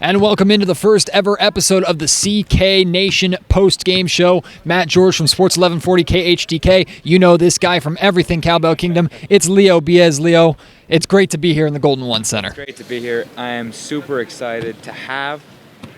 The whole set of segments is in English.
And welcome into the first ever episode of the CK Nation post-game show. Matt George from Sports 1140 KHTK. You know this guy from everything Cowbell Kingdom. It's Leo Beas. Leo, it's great to be here in the Golden One Center. It's great to be here. I am super excited to have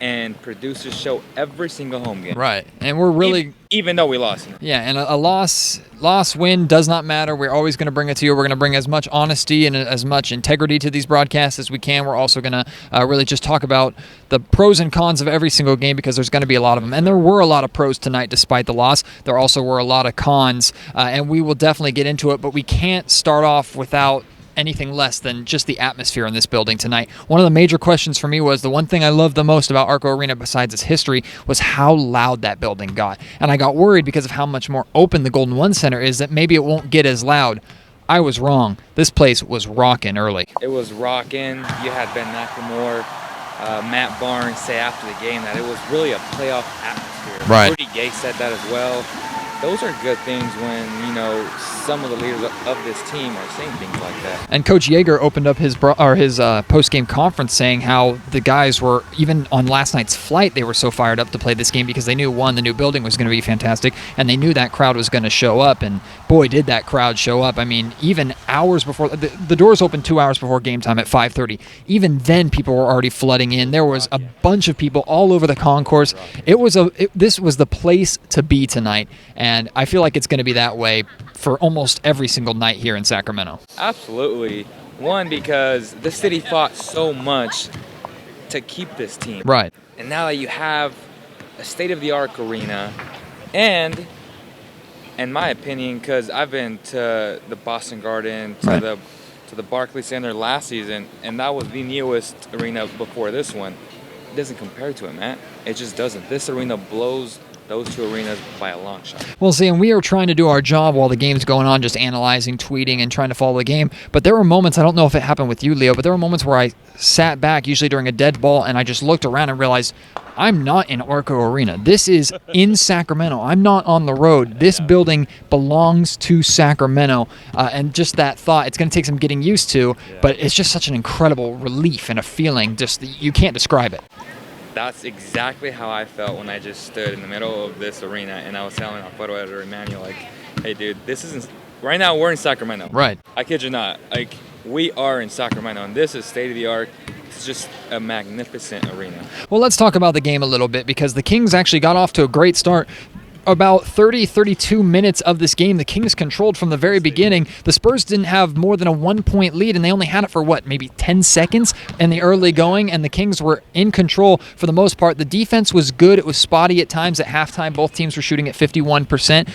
and produce this show every single home game. Right, and we're really... Even though we lost. Yeah, and a loss-win does not matter. We're always going to bring it to you. We're going to bring as much honesty and as much integrity to these broadcasts as we can. We're also going to really just talk about the pros and cons of every single game because there's going to be a lot of them. And there were a lot of pros tonight despite the loss. There also were a lot of cons, and we will definitely get into it, but we can't start off without anything less than just the atmosphere in this building tonight. One of the major questions for me was the one thing I loved the most about Arco Arena besides its history was how loud that building got. And I got worried because of how much more open the Golden One Center is that maybe it won't get as loud. I was wrong. This place was rocking early. It was rocking. You had Ben McLemore, Matt Barnes say after the game that it was really a playoff atmosphere. Right. Rudy Gay said that as well. Those are good things when, you know, some of the leaders of this team are saying things like that. And Coach Joerger opened up his post-game conference saying how the guys were, even on last night's flight, they were so fired up to play this game because they knew, one, the new building was going to be fantastic, and they knew that crowd was going to show up, and boy, did that crowd show up. I mean, even hours before, the doors opened 2 hours before game time at 5:30. Even then, people were already flooding in. There was a bunch of people all over the concourse. This was the place to be tonight, and I feel like it's going to be that way for almost every single night here in Sacramento. Absolutely. One, because the city fought so much to keep this team. Right. And now that you have a state-of-the-art arena, and in my opinion, because I've been to the Boston Garden, to the Barclays Center last season, and that was the newest arena before this one, it doesn't compare to it, man. It just doesn't. This arena blows those two arenas by a long shot. Well, see, and we are trying to do our job while the game's going on, just analyzing, tweeting, and trying to follow the game. But there were moments, I don't know if it happened with you, Leo, but there were moments where I sat back, usually during a dead ball, and I just looked around and realized I'm not in Arco Arena. This is in Sacramento. I'm not on the road. This building belongs to Sacramento. And just that thought, it's going to take some getting used to, but it's just such an incredible relief and a feeling, just you can't describe it. That's exactly how I felt when I just stood in the middle of this arena and I was telling our photo editor Emmanuel, like, hey dude, this isn't, right now we're in Sacramento. Right. I kid you not, like, we are in Sacramento and this is state-of-the-art. It's just a magnificent arena. Well, let's talk about the game a little bit because the Kings actually got off to a great start. About 32 minutes of this game, the Kings controlled from the very beginning. The Spurs didn't have more than a 1-point lead, and they only had it for, maybe 10 seconds in the early going, and the Kings were in control for the most part. The defense was good. It was spotty at times at halftime. Both teams were shooting at 51%,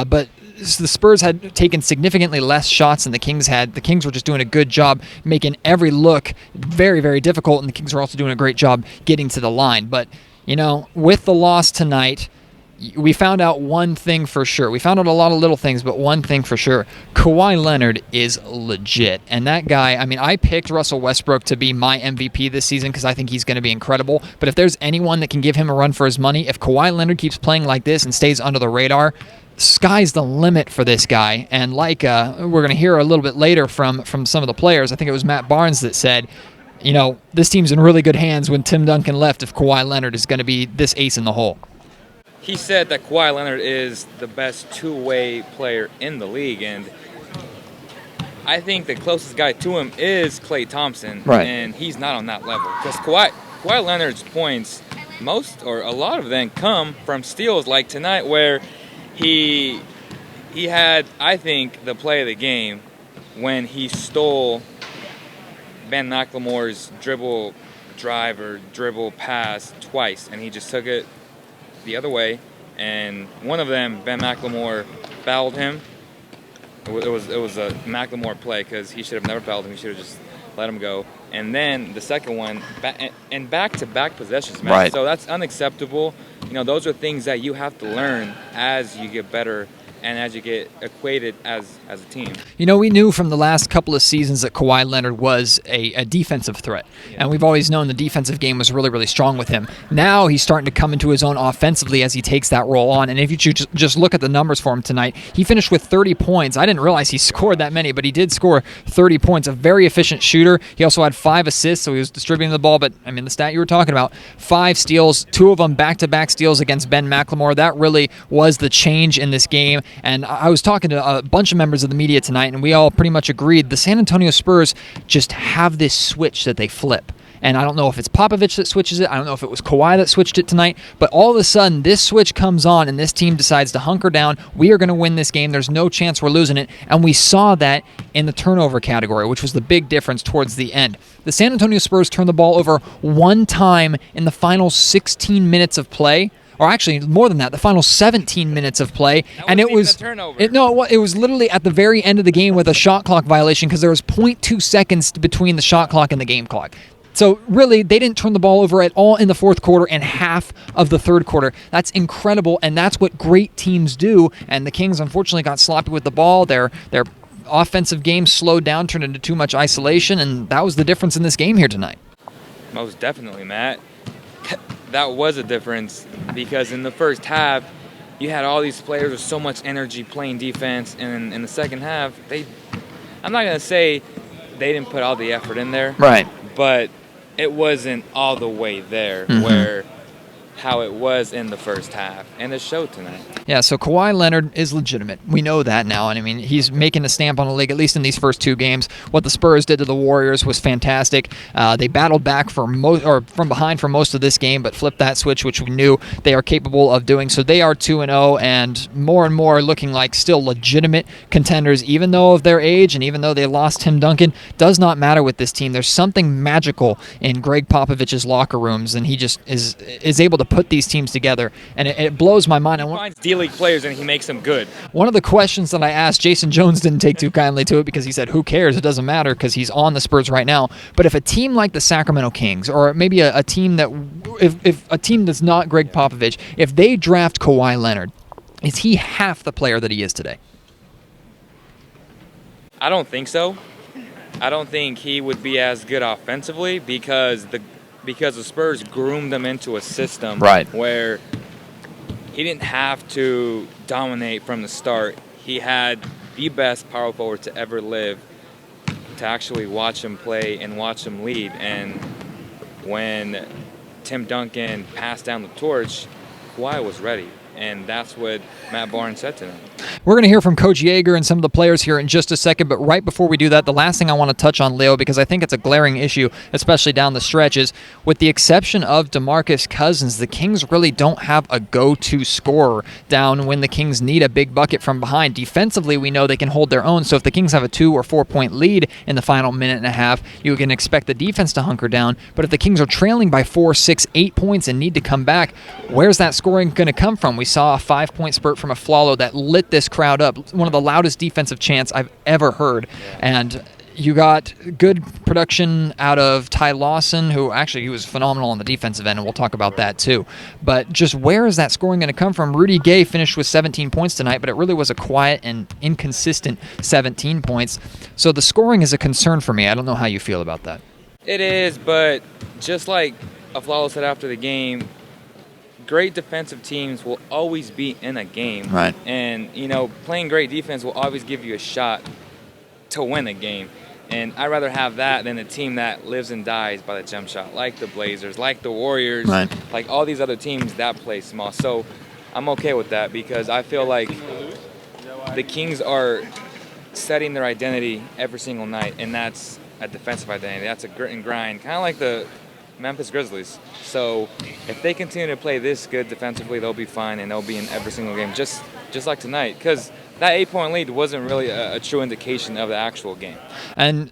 but the Spurs had taken significantly less shots than the Kings had. The Kings were just doing a good job making every look very, very difficult, and the Kings were also doing a great job getting to the line. But, you know, with the loss tonight, we found out one thing for sure. We found out a lot of little things, but one thing for sure. Kawhi Leonard is legit. And that guy, I mean, I picked Russell Westbrook to be my MVP this season because I think he's going to be incredible. But if there's anyone that can give him a run for his money, if Kawhi Leonard keeps playing like this and stays under the radar, sky's the limit for this guy. And like we're going to hear a little bit later from some of the players, I think it was Matt Barnes that said, you know, this team's in really good hands when Tim Duncan left if Kawhi Leonard is going to be this ace in the hole. He said that Kawhi Leonard is the best two-way player in the league, and I think the closest guy to him is Klay Thompson, right. And he's not on that level. Because Kawhi Leonard's points, most or a lot of them come from steals, like tonight where he had, I think, the play of the game when he stole Ben McLemore's dribble drive or dribble pass twice, and he just took it the other way, and one of them, Ben McLemore, fouled him. It was a McLemore play because he should have never fouled him. He should have just let him go. And then the second one, and back-to-back possessions, man. Right. So that's unacceptable. You know, those are things that you have to learn as you get better and as you get equated as a team. You know, we knew from the last couple of seasons that Kawhi Leonard was a defensive threat, and we've always known the defensive game was really, really strong with him. Now he's starting to come into his own offensively as he takes that role on, and if you just look at the numbers for him tonight, he finished with 30 points. I didn't realize he scored that many, but he did score 30 points. A very efficient shooter. He also had 5 assists, so he was distributing the ball, but, I mean, the stat you were talking about, 5 steals, 2 of them back-to-back steals against Ben McLemore. That really was the change in this game, and I was talking to a bunch of members of the media tonight, and we all pretty much agreed the San Antonio Spurs just have this switch that they flip. And I don't know if it's Popovich that switches it. I don't know if it was Kawhi that switched it tonight. But all of a sudden, this switch comes on, and this team decides to hunker down. We are going to win this game. There's no chance we're losing it. And we saw that in the turnover category, which was the big difference towards the end. The San Antonio Spurs turned the ball over one time in the final 16 minutes of play. Or actually, more than that, the final 17 minutes of play, and it was it was literally at the very end of the game with a shot clock violation because there was 0.2 seconds between the shot clock and the game clock. So really, they didn't turn the ball over at all in the fourth quarter and half of the third quarter. That's incredible, and that's what great teams do. And the Kings unfortunately got sloppy with the ball. Their offensive game slowed down, turned into too much isolation, and that was the difference in this game here tonight. Most definitely, Matt. That was a difference because in the first half, you had all these players with so much energy playing defense, and in the second half, I'm not going to say they didn't put all the effort in there. Right. But it wasn't all the way there where how it was in the first half, and it showed tonight. Yeah, so Kawhi Leonard is legitimate. We know that now, and I mean, he's making a stamp on the league, at least in these first 2 games. What the Spurs did to the Warriors was fantastic. They battled back from behind for most of this game, but flipped that switch, which we knew they are capable of doing. So they are 2-0, and more looking like still legitimate contenders, even though of their age, and even though they lost Tim Duncan, does not matter with this team. There's something magical in Greg Popovich's locker rooms, and he just is able to put these teams together, and it blows my mind. He finds D-League players and he makes them good. One of the questions that I asked, Jason Jones didn't take too kindly to it because he said, who cares? It doesn't matter because he's on the Spurs right now. But if a team like the Sacramento Kings, or maybe a team that, if a team that's not Greg Popovich, if they draft Kawhi Leonard, is he half the player that he is today? I don't think so. I don't think he would be as good offensively because the Spurs groomed him into a system where he didn't have to dominate from the start. He had the best power forward to ever live to actually watch him play and watch him lead. And when Tim Duncan passed down the torch, Kawhi was ready. And that's what Matt Barnes said to them. We're going to hear from Coach Joerger and some of the players here in just a second, but right before we do that, the last thing I want to touch on, Leo, because I think it's a glaring issue, especially down the stretch, is with the exception of DeMarcus Cousins, the Kings really don't have a go-to scorer down when the Kings need a big bucket from behind. Defensively, we know they can hold their own, so if the Kings have a 2 or 4 point lead in the final minute and a half, you can expect the defense to hunker down, but if the Kings are trailing by 4, 6, 8 points and need to come back, where's that scoring going to come from? We saw a 5-point spurt from a Flalo that lit this crowd up. One of the loudest defensive chants I've ever heard. And you got good production out of Ty Lawson, who actually he was phenomenal on the defensive end, and we'll talk about that too. But just where is that scoring going to come from? Rudy Gay finished with 17 points tonight, but it really was a quiet and inconsistent 17 points. So the scoring is a concern for me. I don't know how you feel about that. It is, but just like Aflalo said after the game, great defensive teams will always be in a game. Right. And, playing great defense will always give you a shot to win a game. And I'd rather have that than a team that lives and dies by the jump shot, like the Blazers, like the Warriors, like all these other teams that play small. So I'm okay with that because I feel like the Kings are setting their identity every single night, and that's a defensive identity. That's a grit and grind, kind of like the Memphis Grizzlies. So if they continue to play this good defensively, they'll be fine, and they'll be in every single game, just like tonight. Because that 8-point lead wasn't really a true indication of the actual game. And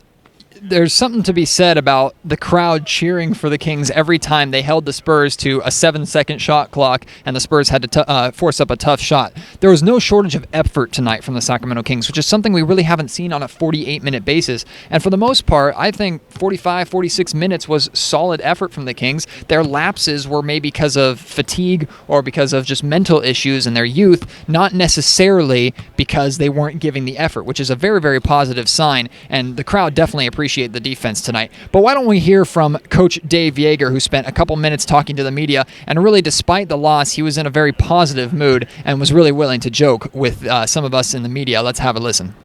there's something to be said about the crowd cheering for the Kings every time they held the Spurs to a 7-second shot clock and the Spurs had to force up a tough shot. There was no shortage of effort tonight from the Sacramento Kings, which is something we really haven't seen on a 48-minute basis. And for the most part, I think 45, 46 minutes was solid effort from the Kings. Their lapses were maybe because of fatigue or because of just mental issues in their youth, not necessarily because they weren't giving the effort, which is a very, very positive sign. And the crowd definitely appreciate the defense tonight. But why don't we hear from Coach Dave Joerger, who spent a couple minutes talking to the media, and really, despite the loss, he was in a very positive mood and was really willing to joke with some of us in the media. Let's have a listen.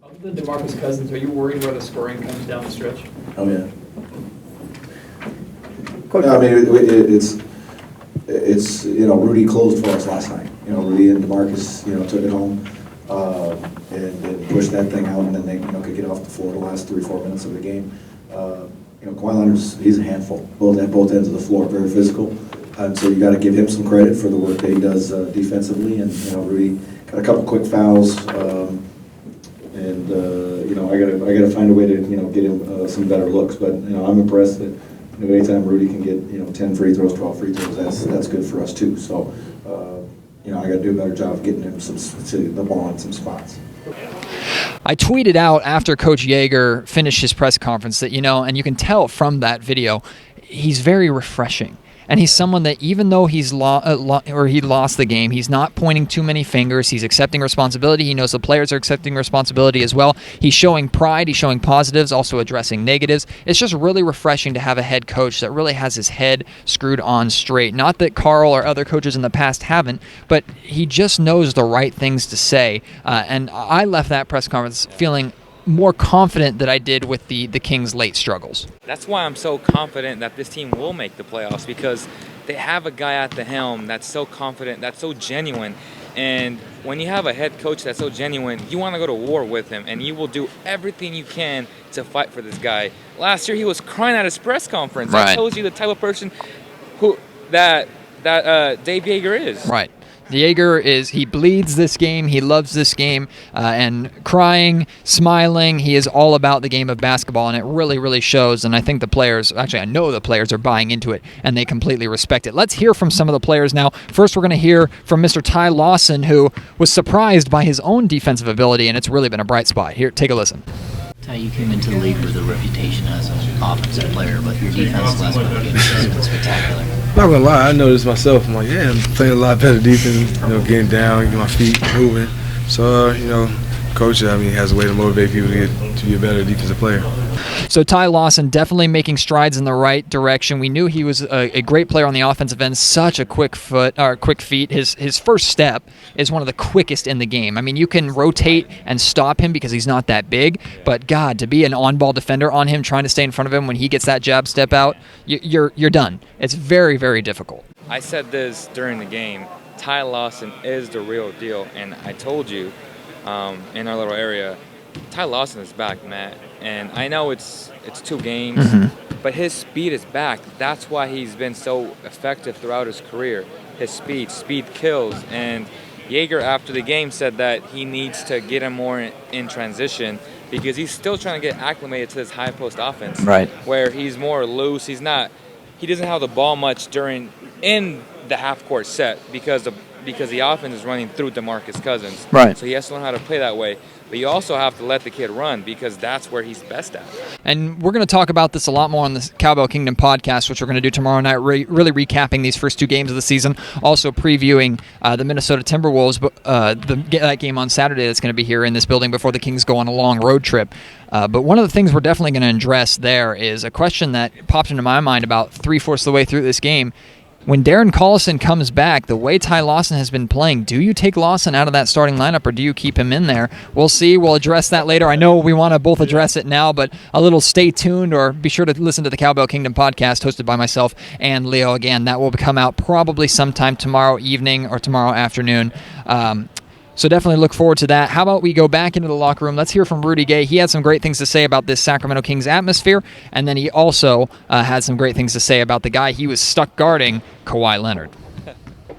Other than DeMarcus Cousins, are you worried where the scoring comes down the stretch? Oh, yeah. Coach, No, I mean, it's Rudy closed for us last night. Rudy and DeMarcus, took it home and pushed that thing out, and then they, could get off the floor the last 3-4 minutes of the game. Kawhi Leonard, he's a handful, at both ends of the floor, very physical. And so you got to give him some credit for the work that he does defensively. And Rudy got a couple quick fouls, and I gotta find a way to get him some better looks. But I'm impressed that anytime Rudy can get 10 free throws, 12 free throws, that's good for us too. So I got to do a better job of getting him the ball in some spots. I tweeted out after Coach Joerger finished his press conference that, and you can tell from that video, he's very refreshing. And he's someone that even though he lost the game, he's not pointing too many fingers. He's accepting responsibility. He knows the players are accepting responsibility as well. He's showing pride. He's showing positives, also addressing negatives. It's just really refreshing to have a head coach that really has his head screwed on straight. Not that Carl or other coaches in the past haven't, but he just knows the right things to say. And I left that press conference feeling more confident than I did with the Kings' late struggles. That's why I'm so confident that this team will make the playoffs, because they have a guy at the helm that's so confident, that's so genuine. And when you have a head coach that's so genuine, you want to go to war with him, and you will do everything you can to fight for this guy. Last year, he was crying at his press conference. Right. That tells you the type of person that Dave Joerger is. Right. Joerger he bleeds this game, he loves this game, and crying, smiling, he is all about the game of basketball, and it really, really shows, and I think the players, actually I know the players are buying into it, and they completely respect it. Let's hear from some of the players now. First, we're going to hear from Mr. Ty Lawson, who was surprised by his own defensive ability, and it's really been a bright spot. Here, take a listen. Ty, you came into the league with a reputation as an offensive player, but your defense last couple games was spectacular. Not gonna lie, I noticed myself. I'm like, I'm playing a lot better defense. Getting down, getting my feet moving. So, coach, has a way to motivate people to be a better defensive player. So Ty Lawson definitely making strides in the right direction. We knew he was a great player on the offensive end. Such a quick feet. His first step is one of the quickest in the game. I mean, you can rotate and stop him because he's not that big. But God, to be an on-ball defender on him, trying to stay in front of him when he gets that jab step out, you're done. It's very, very difficult. I said this during the game. Ty Lawson is the real deal, and I told you in our little area, Ty Lawson is back, Matt. And I know it's 2 games, but his speed is back. That's why he's been so effective throughout his career. His speed kills. And Joerger, after the game, said that he needs to get him more in transition because he's still trying to get acclimated to this high post offense, right? Where he's more loose. He doesn't have the ball much in the half court set because the offense is running through DeMarcus Cousins. Right. So he has to learn how to play that way. But you also have to let the kid run because that's where he's best at. And we're going to talk about this a lot more on the Cowbell Kingdom podcast, which we're going to do tomorrow night, really recapping these first 2 games of the season, also previewing the Minnesota Timberwolves, that game on Saturday that's going to be here in this building before the Kings go on a long road trip. But one of the things we're definitely going to address there is a question that popped into my mind about 3/4 of the way through this game. When Darren Collison comes back, the way Ty Lawson has been playing, do you take Lawson out of that starting lineup or do you keep him in there? We'll see. We'll address that later. I know we want to both address it now, but a little stay tuned or be sure to listen to the Cowbell Kingdom podcast hosted by myself and Leo. Again, that will come out probably sometime tomorrow evening or tomorrow afternoon. So definitely look forward to that. How about we go back into the locker room? Let's hear from Rudy Gay. He had some great things to say about this Sacramento Kings atmosphere, and then he also had some great things to say about the guy he was stuck guarding, Kawhi Leonard.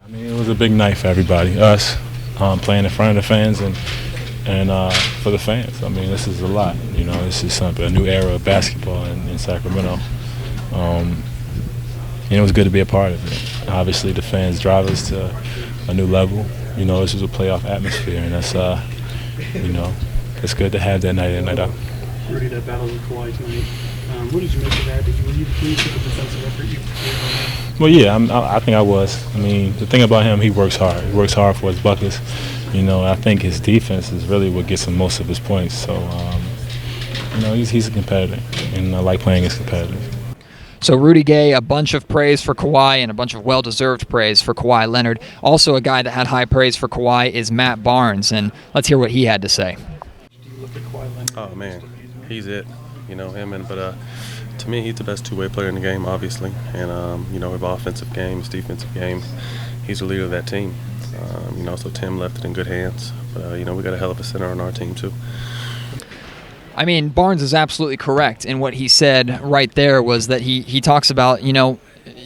It was a big night for everybody. Us playing in front of the fans and and for the fans. I mean, this is a lot. You know, this is a new era of basketball in Sacramento. And it was good to be a part of it. Obviously, the fans drive us to a new level. You know, this is a playoff atmosphere, and that's, you know, it's good to have that night in, night out. Rudy, that battle with Kawhi tonight. What did you make of that? Were you pleased with the defensive effort? Well, yeah, I think I was. I mean, the thing about him, he works hard. He works hard for his buckets. You know, I think his defense is really what gets him most of his points. So, you know, he's a competitor, and I like playing against competitors. So Rudy Gay, a bunch of praise for Kawhi and a bunch of well-deserved praise for Kawhi Leonard. Also a guy that had high praise for Kawhi is Matt Barnes, and let's hear what he had to say. Oh, man, he's it. You know, but to me, he's the best two-way player in the game, obviously. And, you know, his offensive game, his defensive game, he's the leader of that team. You know, so Tim left it in good hands. But, you know, we got a hell of a center on our team, too. I mean, Barnes is absolutely correct in what he said right there was that he talks about, you know,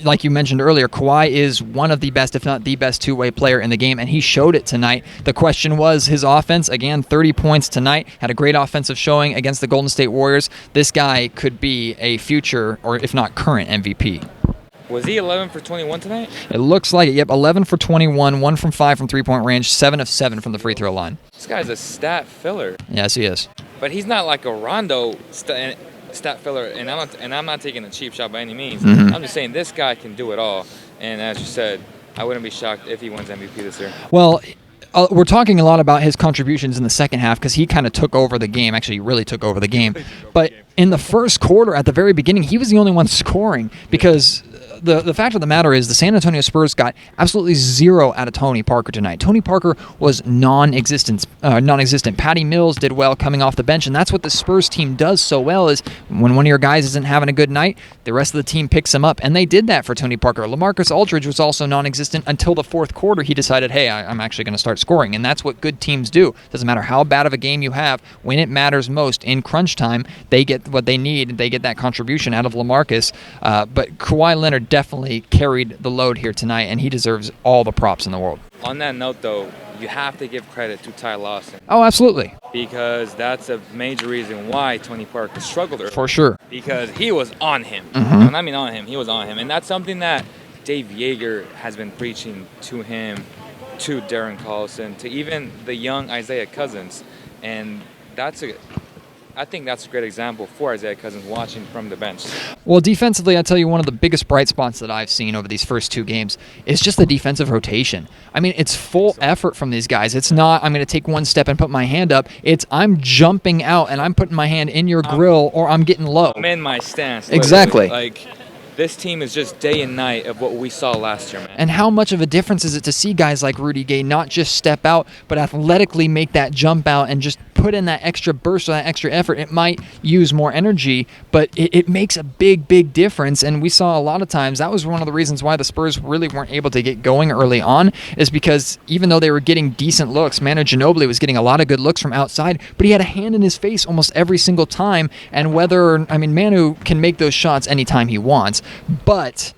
like you mentioned earlier, Kawhi is one of the best, if not the best two-way player in the game, and he showed it tonight. The question was his offense. Again, 30 points tonight, had a great offensive showing against the Golden State Warriors. This guy could be a future, or if not current, MVP. Was he 11 for 21 tonight? It looks like it. Yep, 11 for 21, 1 from 5 from three-point range, 7 of 7 from the free throw line. This guy's a stat filler. Yes, he is. But he's not like a Rondo stat filler, and I'm not taking a cheap shot by any means. Mm-hmm. I'm just saying this guy can do it all. And as you said, I wouldn't be shocked if he wins MVP this year. Well, we're talking a lot about his contributions in the second half because he kind of took over the game. Actually, he really took over the game. But in the first quarter, at the very beginning, he was the only one scoring because the fact of the matter is the San Antonio Spurs got absolutely zero out of Tony Parker tonight. Tony Parker was non-existent. Patty Mills did well coming off the bench, and that's what the Spurs team does so well is when one of your guys isn't having a good night, the rest of the team picks him up, and they did that for Tony Parker. LaMarcus Aldridge was also non-existent until the fourth quarter. He decided, hey, I'm actually going to start scoring, and that's what good teams do. Doesn't matter how bad of a game you have, when it matters most in crunch time, they get what they need. They get that contribution out of LaMarcus. But Kawhi Leonard definitely carried the load here tonight, and he deserves all the props in the world. On that note, though, you have to give credit to Ty Lawson. Oh, absolutely. Because that's a major reason why Tony Parker struggled early. For sure. Because he was on him. Mm-hmm. When I mean on him, he was on him. And that's something that Dave Joerger has been preaching to him, to Darren Collison, to even the young Isaiah Cousins. And I think that's a great example for Isaiah Cousins watching from the bench. Well, defensively, I tell you, one of the biggest bright spots that I've seen over these first two games is just the defensive rotation. I mean, it's full effort from these guys. It's not, I'm going to take one step and put my hand up. It's, I'm jumping out and I'm putting my hand in your grill or I'm getting low. I'm in my stance. Exactly. Like, this team is just day and night of what we saw last year, man. And how much of a difference is it to see guys like Rudy Gay not just step out, but athletically make that jump out and just put in that extra burst or that extra effort? It might use more energy, but it makes a big, big difference. And we saw a lot of times, that was one of the reasons why the Spurs really weren't able to get going early on, is because even though they were getting decent looks, Manu Ginobili was getting a lot of good looks from outside, but he had a hand in his face almost every single time. And Manu can make those shots anytime he wants, but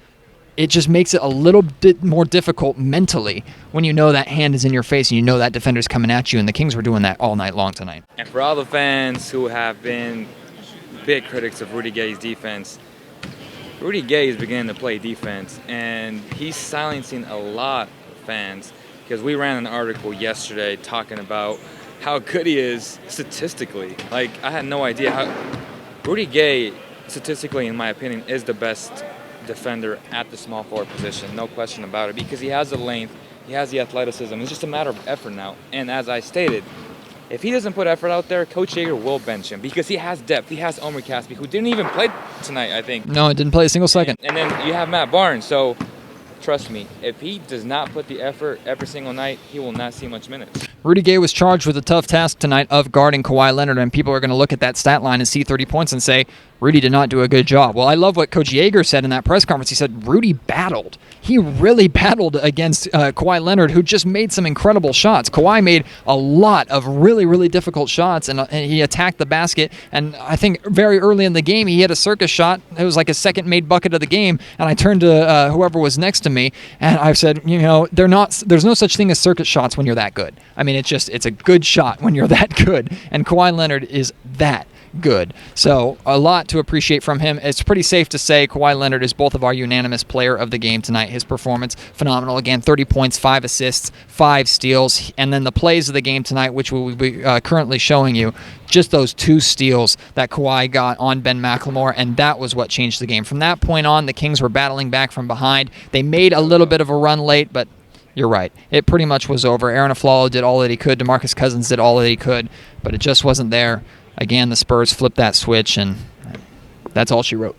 it just makes it a little bit more difficult mentally when you know that hand is in your face and you know that defender's coming at you, and the Kings were doing that all night long tonight. And for all the fans who have been big critics of Rudy Gay's defense, Rudy Gay is beginning to play defense, and he's silencing a lot of fans because we ran an article yesterday talking about how good he is statistically. Like, I had no idea how Rudy Gay, statistically, in my opinion, is the best defender at the small forward position, no question about it, because he has the length, he has the athleticism. It's just a matter of effort now. And as I stated, if he doesn't put effort out there, Coach Joerger will bench him because he has depth. He has Omri Caspi, who didn't even play tonight, I think. No, it didn't play a single second. And then you have Matt Barnes. So trust me, if he does not put the effort every single night, he will not see much minutes. Rudy Gay was charged with a tough task tonight of guarding Kawhi Leonard, and people are going to look at that stat line and see 30 points and say, Rudy did not do a good job. Well, I love what Coach Joerger said in that press conference. He said Rudy battled. He really battled against Kawhi Leonard, who just made some incredible shots. Kawhi made a lot of really, really difficult shots, and he attacked the basket. And I think very early in the game, he hit a circus shot. It was like his second made bucket of the game. And I turned to whoever was next to me, and I said, there's no such thing as circus shots when you're that good. I mean, it's a good shot when you're that good, and Kawhi Leonard is that good. So a lot to appreciate from him. It's pretty safe to say Kawhi Leonard is both of our unanimous player of the game tonight. His performance, phenomenal. Again, 30 points, 5 assists, 5 steals, and then the plays of the game tonight, which we'll be currently showing you, just those 2 steals that Kawhi got on Ben McLemore, and that was what changed the game. From that point on, the Kings were battling back from behind. They made a little bit of a run late, but you're right. It pretty much was over. Aaron Aflalo did all that he could. DeMarcus Cousins did all that he could, but it just wasn't there. Again, the Spurs flipped that switch, and that's all she wrote.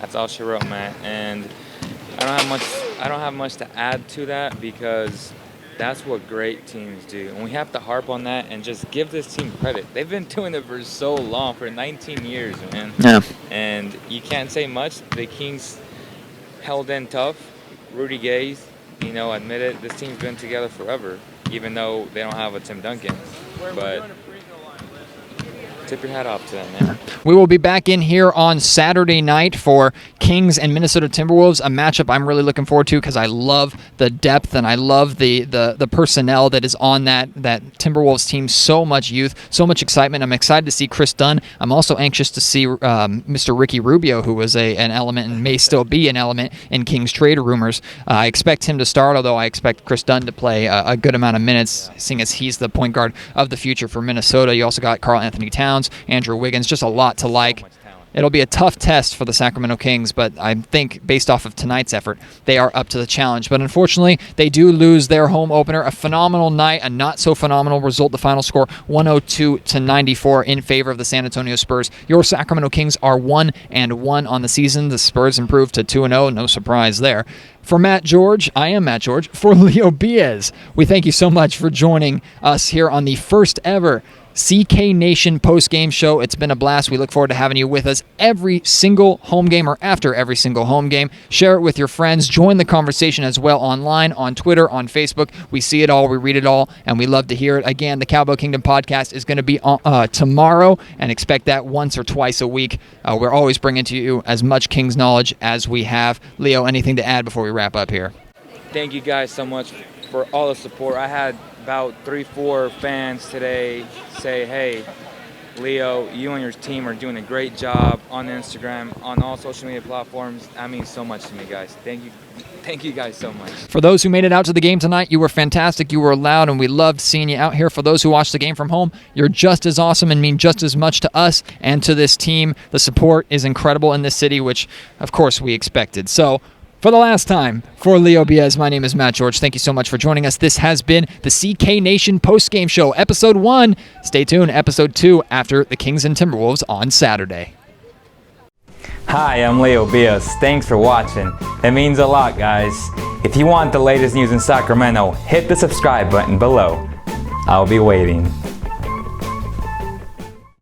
That's all she wrote, man. And I don't have much to add to that, because that's what great teams do. And we have to harp on that and just give this team credit. They've been doing it for so long, for 19 years, man. Yeah. And you can't say much. The Kings held in tough. Rudy Gay, admitted this team's been together forever, even though they don't have a Tim Duncan. But tip your hat off to them, man. We will be back in here on Saturday night for Kings and Minnesota Timberwolves, a matchup I'm really looking forward to because I love the depth and I love the personnel that is on that Timberwolves team. So much youth, so much excitement. I'm excited to see Chris Dunn. I'm also anxious to see Mr. Ricky Rubio, who was an element and may still be an element in Kings trade rumors. I expect him to start, although I expect Chris Dunn to play a good amount of minutes, seeing as he's the point guard of the future for Minnesota. You also got Karl Anthony Towns, Andrew Wiggins, just a lot to like. It'll be a tough test for the Sacramento Kings, but I think based off of tonight's effort, they are up to the challenge. But unfortunately, they do lose their home opener. A phenomenal night, a not so phenomenal result. The final score, 102-94 in favor of the San Antonio Spurs. Your Sacramento Kings are 1-1 on the season. The Spurs improved to 2-0. No surprise there. For Matt George, I am Matt George. For Leo Beas, we thank you so much for joining us here on the first ever CK Nation post-game show. It's been a blast. We look forward to having you with us every single home game or after every single home game. Share it with your friends. Join the conversation as well online, on Twitter, on Facebook. We see it all. We read it all, and we love to hear it. Again, the Cowboy Kingdom podcast is going to be tomorrow, and expect that once or twice a week. We're always bringing to you as much Kings knowledge as we have. Leo, anything to add before we wrap up here? Thank you guys so much for all the support. I had about 3-4 fans today say, hey, Leo, you and your team are doing a great job on Instagram, on all social media platforms. That means so much to me, guys. Thank you guys so much. For those who made it out to the game tonight, you were fantastic. You were loud, and we loved seeing you out here. For those who watched the game from home, you're just as awesome and mean just as much to us and to this team. The support is incredible in this city, which, of course, we expected. So, for the last time, for Leo Beas, my name is Matt George. Thank you so much for joining us. This has been the CK Nation Postgame Show, Episode 1. Stay tuned, Episode 2, after the Kings and Timberwolves on Saturday. Hi, I'm Leo Beas. Thanks for watching. It means a lot, guys. If you want the latest news in Sacramento, hit the subscribe button below. I'll be waiting.